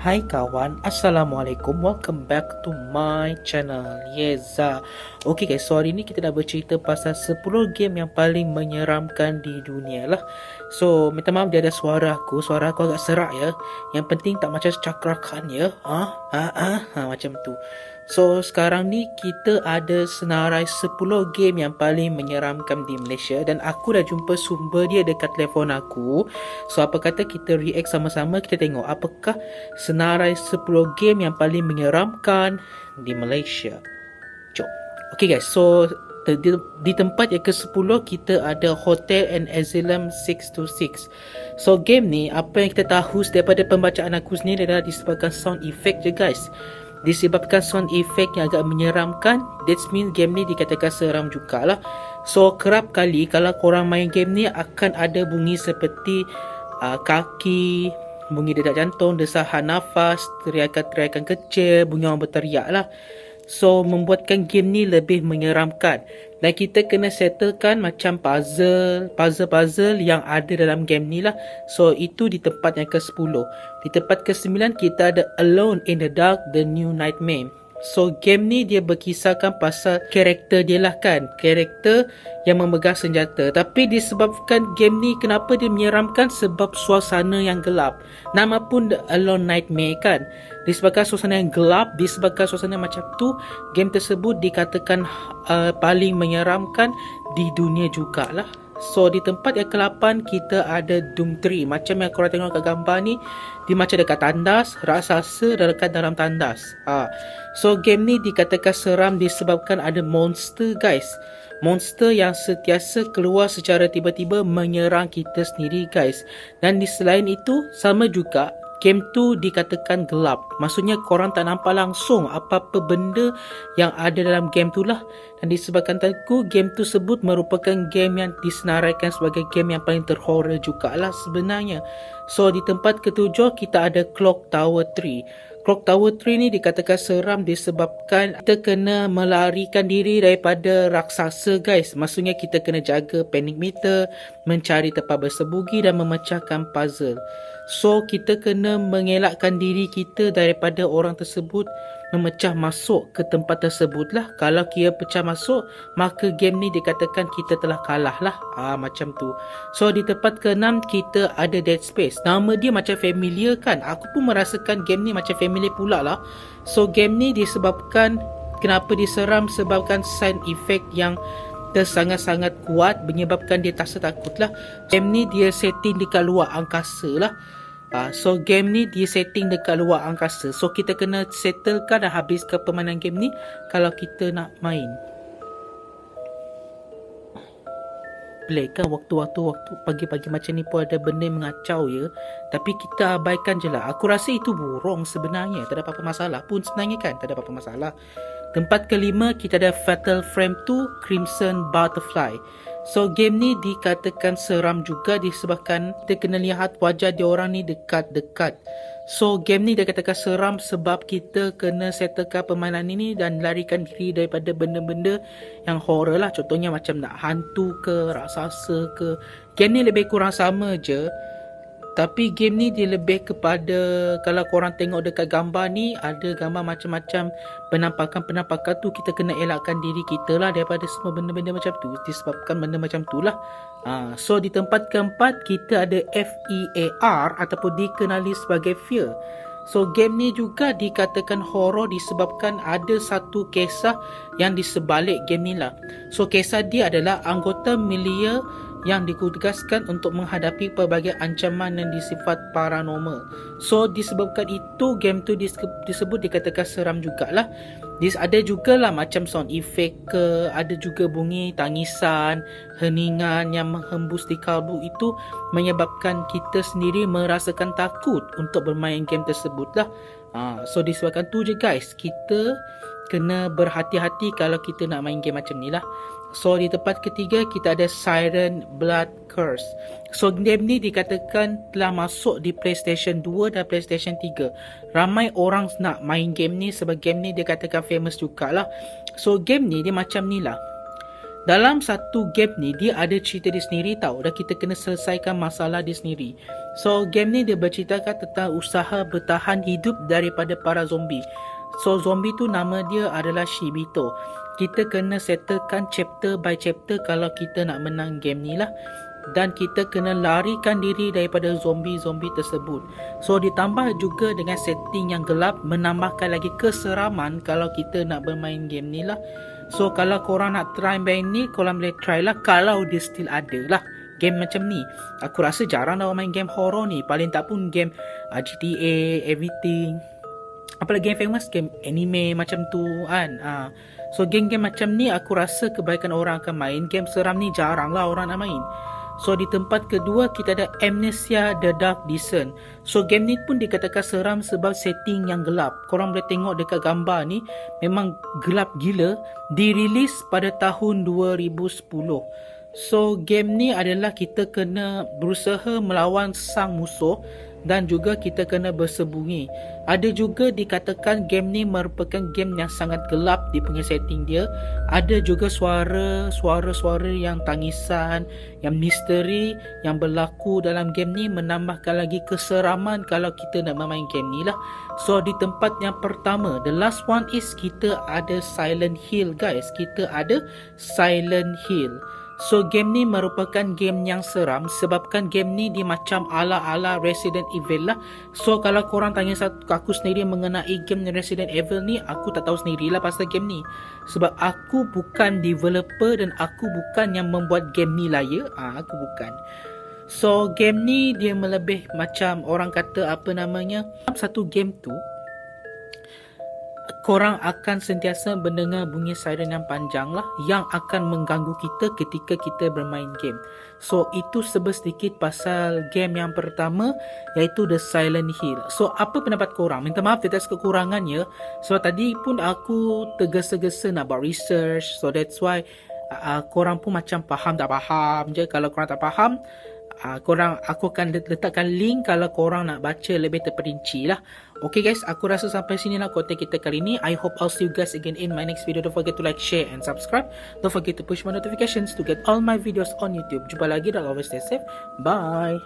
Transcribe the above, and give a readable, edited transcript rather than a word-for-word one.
Hai kawan, Assalamualaikum. Welcome back to my channel. Yeza. Okay guys, so hari ni kita dah bercerita pasal 10 game yang paling menyeramkan di dunia lah. So, minta maaf dia ada suara aku agak serak ya. Yang penting tak macam cakrakan ya. Macam tu. So, sekarang ni kita ada senarai 10 game yang paling menyeramkan di Malaysia. Dan aku dah jumpa sumber dia dekat telefon aku. So, apa kata kita react sama-sama, kita tengok apakah senarai 10 game yang paling menyeramkan di Malaysia. Jom. Okay guys, so di tempat yang ke-10 kita ada Hotel and Asylum 626. So game ni, apa yang kita tahu daripada pembacaan aku sendiri adalah disebabkan sound effect je guys. Disebabkan sound effect yang agak menyeramkan, that means game ni dikatakan seram jugalah. So kerap kali kalau korang main game ni akan ada bunyi seperti kaki, bunyi detak jantung, desahan nafas, teriakan-teriakan kecil, bunyi orang berteriak lah. So membuatkan game ni lebih menyeramkan. Dan kita kena settlekan macam puzzle yang ada dalam game ni lah. So itu di tempat yang ke-10. Di tempat ke-9 kita ada Alone in the Dark, The New Nightmare. So game ni dia berkisahkan pasal karakter dia lah kan, karakter yang memegang senjata. Tapi disebabkan game ni kenapa dia menyeramkan, sebab suasana yang gelap. Nama pun The Alone Nightmare kan. Disebabkan suasana yang gelap, disebabkan suasana macam tu, game tersebut dikatakan paling menyeramkan di dunia jugalah. So di tempat yang ke-8 kita ada Doom 3. Macam yang korang tengok kat gambar ni, dia macam dekat tandas, raksasa dekat dalam tandas. So game ni dikatakan seram disebabkan ada monster guys. Monster yang sentiasa keluar secara tiba-tiba menyerang kita sendiri guys. Dan di selain itu, sama juga game tu dikatakan gelap. Maksudnya korang tak nampak langsung apa-apa benda yang ada dalam game tu lah. Dan disebabkan aku, game tu sebut merupakan game yang disenaraikan sebagai game yang paling terhoror jugalah sebenarnya. So di tempat ke-7 kita ada Clock Tower 3. Clock Tower 3 ni dikatakan seram disebabkan kita kena melarikan diri daripada raksasa guys. Maksudnya kita kena jaga panic meter, mencari tempat bersembunyi dan memecahkan puzzle. So kita kena mengelakkan diri kita daripada orang tersebut memecah masuk ke tempat tersebut lah. Kalau kira pecah masuk, maka game ni dikatakan kita telah kalah lah. Macam tu. So di tempat ke-6 kita ada Dead Space. Nama dia macam familiar kan. Aku pun merasakan game ni macam familiar pula lah. So game ni disebabkan, kenapa diseram, sebabkan sound effect yang sangat-sangat kuat menyebabkan dia tak takut lah. Game ni dia setting dekat luar angkasa lah. So game ni dia setting dekat luar angkasa. So kita kena settlekan dan habiskan permainan game ni kalau kita nak main. Pelik kan, waktu pagi-pagi macam ni pun ada benda yang mengacau ya. Tapi kita abaikan je lah. Aku rasa itu burung sebenarnya. Tak ada apa-apa masalah pun sebenarnya kan. Tak ada apa-apa masalah. Tempat ke-5 kita ada Fatal Frame 2 Crimson Butterfly. So game ni dikatakan seram juga disebabkan kita kena lihat wajah diorang ni dekat-dekat. So game ni dikatakan seram sebab kita kena settlekan permainan ini dan larikan diri daripada benda-benda yang horror lah. Contohnya macam nak hantu ke, raksasa ke. Game ni lebih kurang sama je. Tapi game ni dia lebih kepada, kalau korang tengok dekat gambar ni, ada gambar macam-macam penampakan tu. Kita kena elakkan diri kita lah daripada semua benda-benda macam tu, disebabkan benda macam tu lah. So di tempat keempat kita ada FEAR ataupun dikenali sebagai Fear. So game ni juga dikatakan horror disebabkan ada satu kisah yang di sebalik game ni lah. So kisah dia adalah anggota milia yang ditugaskan untuk menghadapi pelbagai ancaman yang disifat paranormal. So disebabkan itu game tu disebut dikatakan seram jugalah. Ada jugalah macam sound effect ke, ada juga bunyi tangisan, heningan yang menghembus di kalbu. Itu menyebabkan kita sendiri merasakan takut untuk bermain game tersebut lah. So disebabkan tu je guys, kita kena berhati-hati kalau kita nak main game macam ni lah. So di tempat ketiga kita ada Siren Blood Curse. So game ni dikatakan telah masuk di PlayStation 2 dan PlayStation 3. Ramai orang nak main game ni sebab game ni dia katakan famous jugalah. So game ni dia macam ni lah. Dalam satu game ni dia ada cerita dia sendiri tau, dan kita kena selesaikan masalah dia sendiri. So game ni dia berceritakan tentang usaha bertahan hidup daripada para zombie. So zombie tu nama dia adalah Shibito. Kita kena settlekan chapter by chapter kalau kita nak menang game ni lah. Dan kita kena larikan diri daripada zombie-zombie tersebut. So ditambah juga dengan setting yang gelap, menambahkan lagi keseraman kalau kita nak bermain game ni lah. So kalau korang nak try main ni, korang boleh try lah kalau dia still ada lah game macam ni. Aku rasa jarang dah main game horror ni. Paling tak pun game GTA, everything. Apalagi game famous, game anime macam tu kan. So game-game macam ni aku rasa kebaikan orang akan main. Game seram ni jarang lah orang nak main. So di tempat kedua kita ada Amnesia The Dark Descent. So game ni pun dikatakan seram sebab setting yang gelap. Korang boleh tengok dekat gambar ni, memang gelap gila. Dirilis pada tahun 2010. So game ni adalah kita kena berusaha melawan sang musuh dan juga kita kena bersembunyi. Ada juga dikatakan game ni merupakan game yang sangat gelap di punya setting dia. Ada juga suara-suara yang tangisan, yang misteri yang berlaku dalam game ni, menambahkan lagi keseraman kalau kita nak bermain game ni lah. So di tempat yang pertama, the last one is kita ada Silent Hill guys. Kita ada Silent Hill. So game ni merupakan game yang seram sebabkan game ni dia macam ala-ala Resident Evil lah. So kalau korang tanya aku sendiri mengenai game Resident Evil ni, aku tak tahu sendirilah pasal game ni. Sebab aku bukan developer dan aku bukan yang membuat game ni lah ya. Aku bukan. So game ni dia melebih macam orang kata apa namanya, satu game tu korang akan sentiasa mendengar bunyi siren yang panjang lah, yang akan mengganggu kita ketika kita bermain game. So itu sedikit pasal game yang pertama, iaitu The Silent Hill. So apa pendapat korang? Minta maaf atas kekurangannya. So tadi pun aku tergesa-gesa nak buat research. So that's why korang pun macam faham tak faham je. Kalau korang tak faham, aku akan letakkan link kalau korang nak baca lebih terperinci lah. Okay guys, aku rasa sampai sini lah konten kita kali ni. I hope I'll see you guys again in my next video. Don't forget to like, share and subscribe. Don't forget to push my notifications to get all my videos on YouTube. Jumpa lagi dan always stay safe. Bye.